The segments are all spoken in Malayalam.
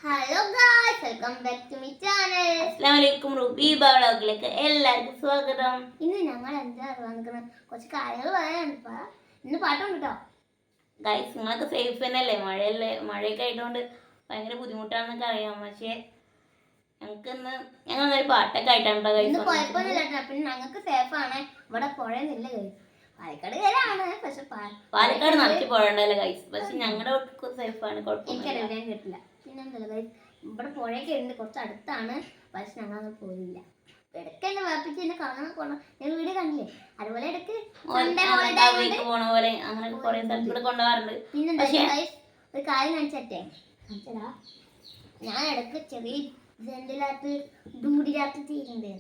Hello guys, welcome back to my channel. അസ്സലാമു അലൈക്കും. റുബി വ്ളോഗിലേക്ക് എല്ലാവർക്കും സ്വാഗതം. ഇന്ന് ഞങ്ങൾ എന്താ വന്നിരിക്കുന്നത്, കുറച്ച് കാര്യങ്ങൾ പറയാനുണ്ട്. ഇന്ന് പാട്ടുണ്ട് കേട്ടോ ഗായ്സ്. നിങ്ങളൊക്കെ സേഫ് തന്നെയല്ലേ? മഴയൊക്കെ ആയതുകൊണ്ട് ഭയങ്കര ബുദ്ധിമുട്ടാണെന്നൊക്കെ അറിയാം. പക്ഷേ ഞങ്ങളൊരു പാട്ടൊക്കെ ആയിട്ടാണ് ഇന്ന് കുഴപ്പമൊന്നുമില്ല. പിന്നെ ഞങ്ങൾക്ക് സേഫ് ആണ്. ഇവിടെ പുഴയൊന്നുമില്ല ഗൈസ്. പാലക്കാട് കയറാണ്, പക്ഷെ പാലക്കാട് നടത്തി പുഴണ്ടല്ലോ ഗൈസ്. പക്ഷെ ഞങ്ങളുടെ സേഫ് ആണ്, എനിക്കറിയാൻ കിട്ടില്ല. പിന്നെ എന്തല്ല ഗൈസ്, ഇവിടെ പുഴയൊക്കെ ഉണ്ട്, കുറച്ച് അടുത്താണ്. പക്ഷെ ഞങ്ങളങ്ങനെ പോയില്ല. ഇടയ്ക്ക് എന്നെ വാപ്പിച്ച് എന്നെ കാണാൻ പോകണം. ഞാൻ വീഡിയോ കണ്ടില്ലേ, അതുപോലെ ഇടയ്ക്ക് പോണ പോലെ അങ്ങനെ കുറെ സ്ഥലത്തൂടെ കൊണ്ടുപോകാറുണ്ട്. പിന്നെ ഒരു കാര്യം കാണിച്ചേ, ഞാൻ ഇടയ്ക്ക് ചെറിയ ജെന്റിലാത്ത് ഡൂഡിലാത്ത് ചെയ്യുന്നുണ്ട്.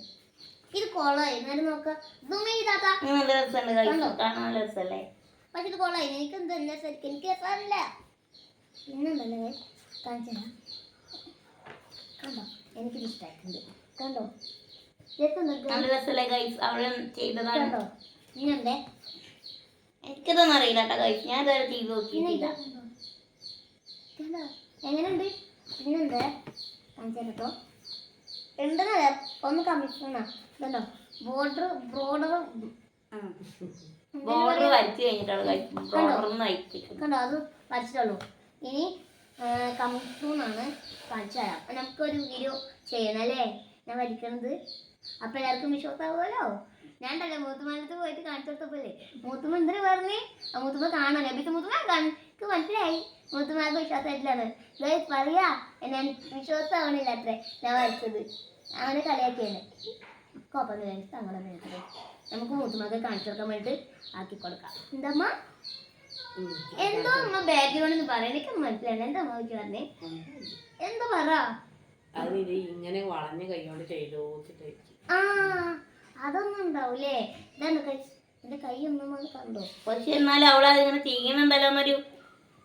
ഇത് കൊളായി എന്നാലും നോക്കാം. പക്ഷെ ഇത് കൊളായി, എനിക്ക് എന്താ ശരിക്കും എനിക്ക് കേൾക്കാറില്ല. പിന്നെന്തല്ലേ കാണിച്ചാ കണ്ടോ, എനിക്കിത് ഇഷ്ടമായിട്ടുണ്ട്. കണ്ടോ കണ്ടോ, ഇനിയുണ്ടേ. എനിക്കിതൊന്നും അറിയില്ല കേട്ടോ ഗൈസ്, ഞാൻ ഇതുവരെ ചെയ്ത് നോക്കിയിട്ടില്ല. എങ്ങനെയുണ്ട്? പിന്നെന്തേ കാണിച്ചാ കേട്ടോ, ഉണ്ടെന്നല്ലേ ഒന്ന് കമ്മിഷണ. ഇതുണ്ടോ ബോർഡർ വരച്ചു കഴിഞ്ഞിട്ടാണ് കണ്ടോ, അത് വരച്ചിട്ടുള്ളൂ. ഇനി കമ്മിഷൂണാണ് കാണിച്ചു തരാം. നമുക്കൊരു വീഡിയോ ചെയ്യണം അല്ലേ, ഞാൻ വരയ്ക്കണത്. അപ്പം എല്ലാവർക്കും വിശ്വാസമാകുമല്ലോ. ഞാൻ ഉണ്ടല്ലോ മൂത്തുമാനത്ത് പോയിട്ട് കാണിച്ചു കൊടുത്തപ്പോലെ മൂത്തുമ്മ എന്തിനു പറഞ്ഞേ, മൂത്തുമ്മ കാണാൻ ലഭിച്ച മൂത്തുമ്മ എനിക്ക് മനസ്സിലായി മൂത്തുമാർക്ക് വിശ്വാസമായിട്ടില്ലാണ്. ഗൈസ് പറയാ, ഞാൻ വിശ്വാസമാവണില്ല അത്രേ ഞാൻ വരച്ചത്. അങ്ങനെ കളിയാക്കിയല്ലേ. കോപ്പം അങ്ങനെ വേണ്ടത് നമുക്ക് മൂത്തുമാർക്ക് കാണിച്ചു കൊടുക്കാൻ വേണ്ടിയിട്ട് ആക്കി കൊടുക്കാം. എന്തമ്മ എന്തോ അമ്മ ബാക്ക്ഗ്രൗണ്ട് പറയാൻ എനിക്ക് മനസ്സിലായി. എന്താ അമ്മ വെച്ച് പറഞ്ഞേ, എന്താ പറ. ഇങ്ങനെ വളഞ്ഞ കൈകൊണ്ട് ചെയ്തോ. ആ അതൊന്നും ഉണ്ടാവൂലേ. ഇതാണ് എന്റെ കൈ ഒന്നും കണ്ടോ. പക്ഷെ എന്നാലും അവളതിങ്ങനെ ചെയ്യുന്നുണ്ടല്ലോ എന്നൊരു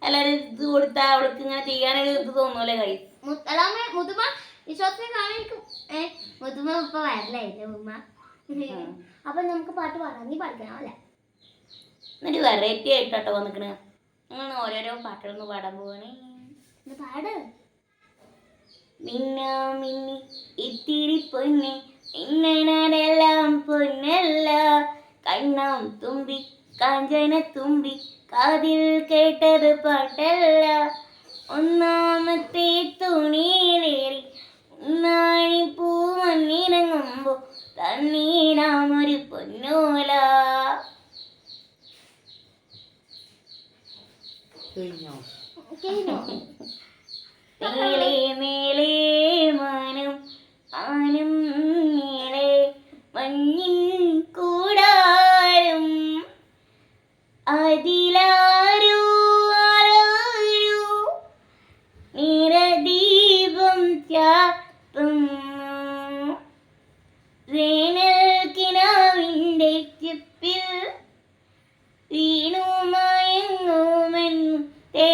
എല്ലാരും ഇത് കൊടുത്താൽ അവൾക്ക് ഇങ്ങനെ ചെയ്യാനൊരു ഇത് തോന്നൂലേ കൈ. മുതുമ വിശ്വാസത്തെ കാണിക്കും. മുതുമ ഇപ്പൊ വരലായില്ലേ ഉമ്മ. അപ്പൊ നമുക്ക് പാട്ട് പാടാം. നീ പാടിക്കണം അല്ലേ? എന്നിട്ട് വെറൈറ്റി ആയിട്ടോ വന്നിക്കണ്. നിങ്ങൾ ഓരോരോ പാട്ടുകളൊന്ന് പാടാൻ പോവാണേ. പാട്. മിന്ന മിന്നി ഇത്തിരി പൊന്നി ഇന്നെല്ലാം പൊന്നല്ല, കണ്ണാം തുമ്പി കാഞ്ചന തുമ്പി കാതിൽ കേട്ടത് പാട്ടല്ല, ഒന്നാമത്തെ തുണിയിലേറി ഉണ്ണാണി പൂ മണ്ണിറങ്ങുമ്പോ തണ്ണീരാമൊരു പൊന്നോല. മേലെ മേലെ മാനം ആനം നീളെ മഞ്ഞിൻ കൂടാരം, അതിലാരോ ആരോ നിറദീപം ചാർത്തുന്നു, വേനൽക്കിനാവിൻ്റെ ചെപ്പിൽ വീണുമയങ്ങുമൻ തേ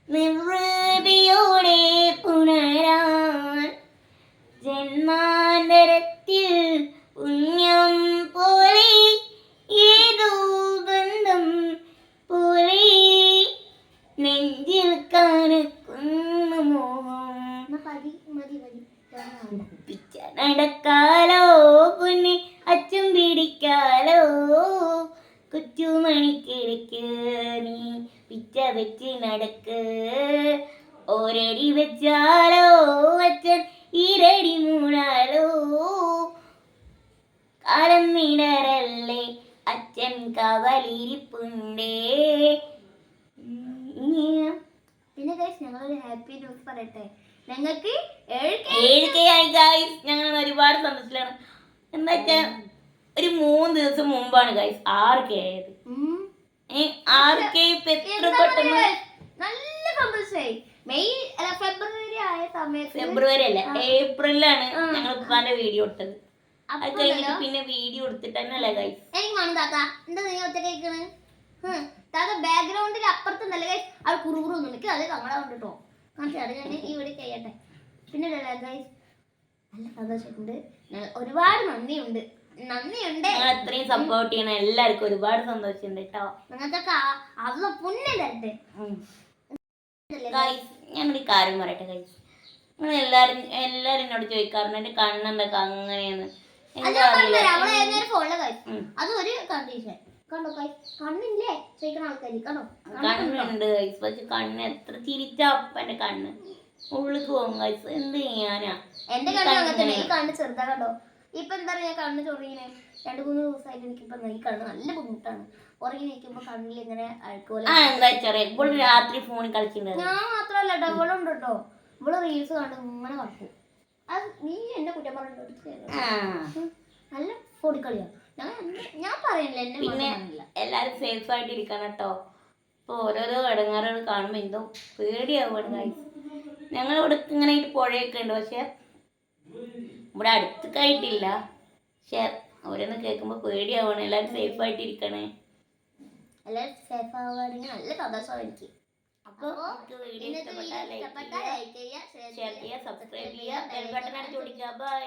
നിർവൃതിയോടെ പുണരാൻ ജന്മാന്തരത്തിൽ പുണ്യം പോലെ ഏതോ ബന്ധം പോലെ നെഞ്ചിൽ കനക്കുന്ന മോഹം. പിച്ച നടക്കാലോ പൊന്നെ അച്ഛൻ പിടിക്കാലോ, കൊച്ചുമണിക്കിടയ്ക്ക് നീ പിച്ച വെച്ച് നടക്ക്, ഒരടി വെച്ചാലോ അച്ഛൻ ഇരടി മൂടാലോ, കാലം നിടരല്ലേ അച്ഛൻ കവലിരിപ്പുണ്ടേ. പിന്നെ ഗൈസ് ഞങ്ങളൊരു ഹാപ്പി ന്യൂസ് പറയട്ടെ, ഞങ്ങൾക്ക് 7K ആയി ഗൈസ്. ഞങ്ങൾ ഒരുപാട് സന്തോഷത്തിലാണ്. എന്താ വെച്ചാൽ ഒരു 3 ദിവസം മുമ്പാണ് ഗൈസ് 6K ആയത്. 6K എത്ര പെട്ടെന്ന്. നല്ല സന്തോഷമായി. ഫെബ്രുവരി ആയ സമയത്ത്, ഫെബ്രുവരി അല്ല ഏപ്രിലാണ് ഞങ്ങൾ ഉപ്പാന്റെ വീഡിയോ ഇട്ടത്. അത് കഴിഞ്ഞിട്ട് പിന്നെ വീഡിയോ എടുത്തിട്ട് തന്നെയല്ലേ ഗൈസ്. എനിക്ക് വേണം താത്ത, എന്താ നീ ഒറ്റ കേൾക്കണ്? താത്ത ബാക്ക്ഗ്രൗണ്ടിൽ അപ്പുറത്തുണ്ടല്ലേ ഗൈസ്, അത് കുറുകുറൊന്നും എനിക്ക് അത് കങ്ങളെ കൊണ്ടിട്ടോ കാണിച്ചാൽ ഞാൻ ഈ വീഡിയോ ചെയ്യട്ടെ. പിന്നെ ഗൈസ് നല്ല സന്തോഷമുണ്ട്, ഒരുപാട് നന്ദിയുണ്ട്. നന്ദിയുണ്ട്. നിങ്ങൾ അത്രയും സപ്പോർട്ട് ചെയ്യണം എല്ലാവർക്കും ഒരുപാട് സന്തോഷമുണ്ട് കേട്ടോ. നിങ്ങൾക്കൊക്കെ അത് പുണ്യം തരട്ടെ. ഗൈസ് ഞാനൊരു കാര്യം പറയട്ടെ ഗൈസ്, നിങ്ങൾ എല്ലാരും എന്നോട് ചോദിക്കാറുണ്ട് എന്റെ കണ്ണെന്തൊക്കെ അങ്ങനെയെന്ന്. എന്താ അറിയില്ല. അത് ഒരു കണ്ടീഷൻ കണ്ടോ കണ്ണില്ലേ ചോദിക്കുന്ന ആൾക്കാര് കണ്ടോ കണ്ണുണ്ട് ഗൈസ്, പക്ഷെ കണ്ണ് എത്ര തിരിച്ചാ എന്റെ കണ്ണ് ഉള്ളിക്ക് പോകും ഗൈസ്. എന്ത് ചെയ്യാനാ? എന്റെ കണ്ണ് അങ്ങനെ ഈ കണ്ണ് ചെറുതാ കണ്ടോ. ഇപ്പൊ എന്താ പറയാ കണ്ണ് ചൊറിയിനെ 2-3 ദിവസമായിട്ട് എനിക്കിപ്പോ ഈ കണ്ണ് നല്ല ബുദ്ധിമുട്ടാണ്. ഉറങ്ങി നിൽക്കുമ്പോ കണ്ണിൽ ഇങ്ങനെ അഴുക്കോലെ. എന്താ ചെറിയ ഇപ്പോൾ രാത്രി ഫോണിൽ കളിച്ചിട്ടുണ്ട്. ഞാൻ മാത്രല്ല കേട്ടോ ഇവളുണ്ട് കേട്ടോ. ഇവള് റീൽസ് കണ്ട് ഇങ്ങനെ കളിക്കും. അത് നീ എന്നെ കുറ്റം പറഞ്ഞു നല്ല പൊടിക്കളിയാ. ഞാൻ പറയണില്ല എന്നെ. പിന്നെ എല്ലാരും സേഫ് ആയിട്ട് ഇരിക്കണം കേട്ടോ. ഇപ്പൊ ഓരോരോ ഇടങ്ങാറുകൾ കാണുമ്പോ എന്തോ പേടിയാവുകയാണ് ഗൈസ്. ഞങ്ങളിവിടെ ഇങ്ങനെ പുഴയൊക്കെ ഉണ്ട്, പക്ഷെ ഇവിടെ അടുത്തേക്കായിട്ടില്ല. പക്ഷെ ഓരോന്ന് കേൾക്കുമ്പോ പേടിയാവുകയാണ്. എല്ലാരും സേഫ് ആയിട്ട് ഇരിക്കണേ. എല്ലാവരും സേഫ് ആവുകയാണെങ്കിൽ നല്ല സന്തോഷമായിരിക്കും. അപ്പോൾ വീഡിയോ ഇഷ്ടപ്പെട്ടാൽ ലൈക്ക് ചെയ്യുക, ഷെയർ ചെയ്യുക, സബ്സ്ക്രൈബ് ചെയ്യുക, ബെൽ ബട്ടൺ അടിച്ചു കൊടുക്കുക. ബൈ.